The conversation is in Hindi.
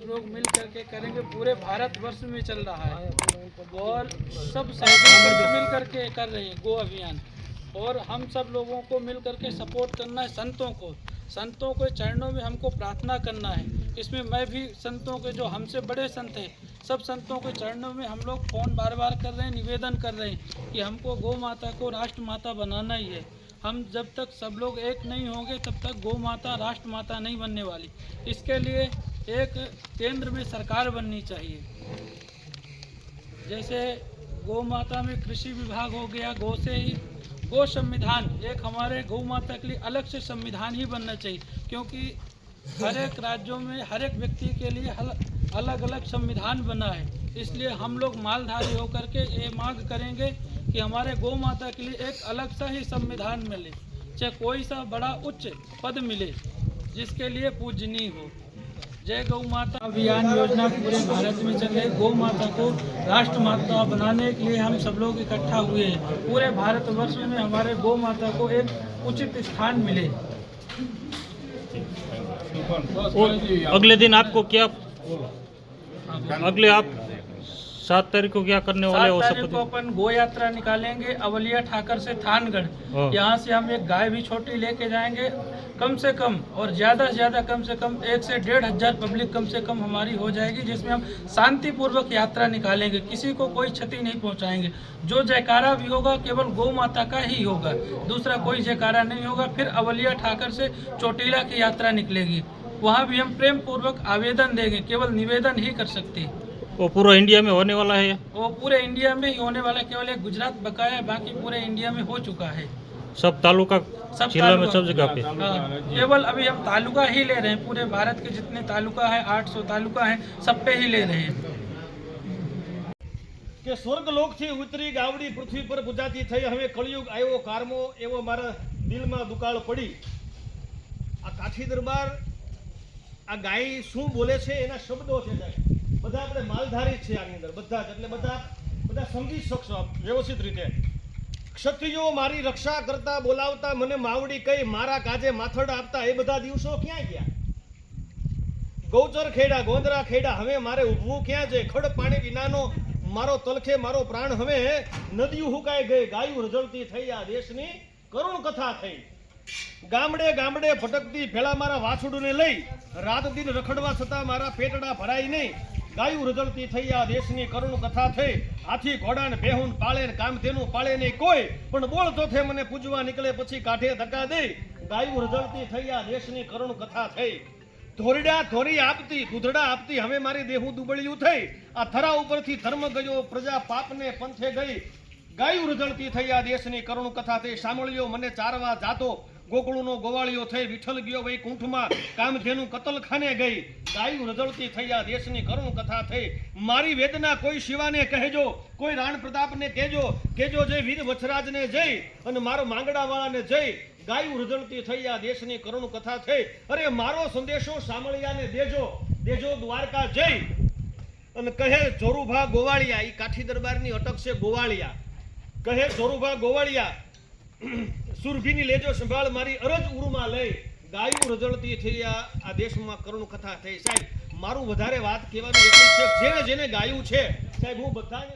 लोग मिल करके करेंगे। पूरे भारतवर्ष में चल रहा है और सब सहयोग मिल करके कर रहे हैं गो अभियान। और हम सब लोगों को मिल करके सपोर्ट करना है। संतों के चरणों में हमको प्रार्थना करना है। इसमें मैं भी संतों के जो हमसे बड़े संत हैं, सब संतों के चरणों में हम लोग फ़ोन बार बार कर रहे हैं, निवेदन कर रहे हैं कि हमको गौ माता को राष्ट्र माता बनाना ही है। हम जब तक सब लोग एक नहीं होंगे तब तक गौ माता राष्ट्र माता नहीं बनने वाली। इसके लिए एक केंद्र में सरकार बननी चाहिए। जैसे गौ माता में कृषि विभाग हो गया, गौ से ही गौ संविधान, एक हमारे गौ माता के लिए अलग से संविधान ही बनना चाहिए, क्योंकि हर एक राज्यों में हर एक व्यक्ति के लिए अलग अलग संविधान बना है। इसलिए हम लोग मालधारी होकर के ये मांग करेंगे कि हमारे गौ माता के लिए एक अलग सा ही संविधान मिले, चाहे कोई सा बड़ा उच्च पद मिले जिसके लिए पूजनीय हो। जय गौ माता अभियान योजना पूरे भारत में चल रही। गौ माता को राष्ट्र माता बनाने के लिए हम सब लोग इकट्ठा हुए हैं। पूरे भारतवर्ष में हमारे गौ माता को एक उचित स्थान मिले। अगले दिन आपको क्या, अगले आप 7 तारीख को क्या करने वाले हो? 7 तारीख को अपन गो यात्रा निकालेंगे अवलिया ठाकर से थानगढ़। यहाँ से हम एक गाय भी छोटी लेके जाएंगे। कम से कम और ज़्यादा से ज़्यादा कम से कम 1 से 1.5 हज़ार पब्लिक कम से कम हमारी हो जाएगी, जिसमें हम शांतिपूर्वक यात्रा निकालेंगे। किसी को कोई क्षति नहीं पहुँचाएंगे। जो जयकारा भी होगा केवल गौ माता का ही होगा, दूसरा कोई जयकारा नहीं होगा। फिर अवलिया ठाकर से चोटीला की यात्रा निकलेगी। वहाँ भी हम प्रेम पूर्वक आवेदन देंगे, केवल निवेदन ही कर सकते हैं। वो पूरा इंडिया में होने वाला है? वो पूरे इंडिया में ही होने वाला है, केवल एक गुजरात बकाया है, बाकी पूरे इंडिया में हो चुका है। सब तालुका जिला में सब जगह पे? हाँ, केवल अभी हम तालुका ही ले रहे हैं। पूरे भारत के जितने तालुका है, 800 तालुका है, सब पे ही ले रहे हैं। કે સ્વર્ગલોકથી ઉતરી ગાવડી પૃથ્વી પર પૂજાતી થઈ, હવે કળિયુગ આવ્યો કારમો એવો મારા દિલમાં દુકાળ પડી। આ કાઠી દરબાર આ ગાય શું બોલે છે એના શબ્દો છે સાહેબ। બધા આપણે માલધારી છે આની અંદર, બધા જ, એટલે બધા સમજી શકશો વ્યવસ્થિત રીતે। ક્ષત્રિયો મારી રક્ષા કરતા બોલાવતા, મને માવડી કઈ મારા કાજે માથડ આપતા, એ બધા દિવસો ક્યાં ગયા? ગૌચર ખેડા, ગોંદરા ખેડા, હવે મારે ઊભવું ક્યાં છે? ખડ પાણી વિનાનો મારો તલખે મારો પ્રાણ, હવે નદીઓ હુકાઈ ગઈ, ગાયું રજળતી થઈ, આ દેશની કરુણ કથા થઈ। ગામડે ગામડે ભટકતી ભેળા મારા વાછુડુને લઈ, રાત દિન રખડવા છતાં મારા પેટડા ભરાય નહીં, ગાયું રજળતી થઈ, આ દેશની કરુણ કથા થઈ। હાથી ઘોડા ને બેહુન પાળે ને કામ તેનું પાળે નહીં કોઈ, પણ બોલતો થે મને પૂજવા નીકળે પછી કાઢે ધક્કા દે, ગાયું રજળતી થઈ, આ દેશની કરુણ કથા થઈ। ધોરડા ધોરી આપતી, દૂધડા આપતી, હવે મારી દેહું દુબળિયું થઈ, આ થરા ઉપરથી ધર્મ ગયો, પ્રજા પાપને પંથે ગઈ, ગાયું રજળતી થઈ, આ દેશની કરુણ કથા થઈ। સાંભળ્યો મને ચારવા જાતો, ગોકળુનો ગોવાળિયો થઈ, વિઠ્ઠલ ગયો વૈકુંઠમાં, કામધેનું કતલખાને ગઈ, ગાયું રજળતી થઈ, આ દેશની કરુણ કથા થઈ। મારી વેદના કોઈ શિવાને કહેજો, કોઈ રાણ પ્રતાપને કહેજો, જય વીર વછરાજને જય, અને મારો માંગડાવાળાને જય, ગાયું રજળતી થઈ, આ દેશની કરુણ કથા થઈ। અરે મારો સંદેશો સામળિયાને દેજો દ્વારકા જય। અને કહે જોરુભા ગોવાળિયા, ઈ કાઠી દરબારની અટક છે ગોવાળિયા, કહે જોરુભા ગોવાળિયા, સુરભીની લેજો સંભાળ, મારી અરજ ઉરુમાં લઈ, ગાયું રજળતી થઈ, આ દેશમાં કરુણ કથા થઈ। સાહેબ મારું વધારે વાત કહેવાનું એટલું છે, જેને જેને ગાયું છે સાહેબ, હું બધાને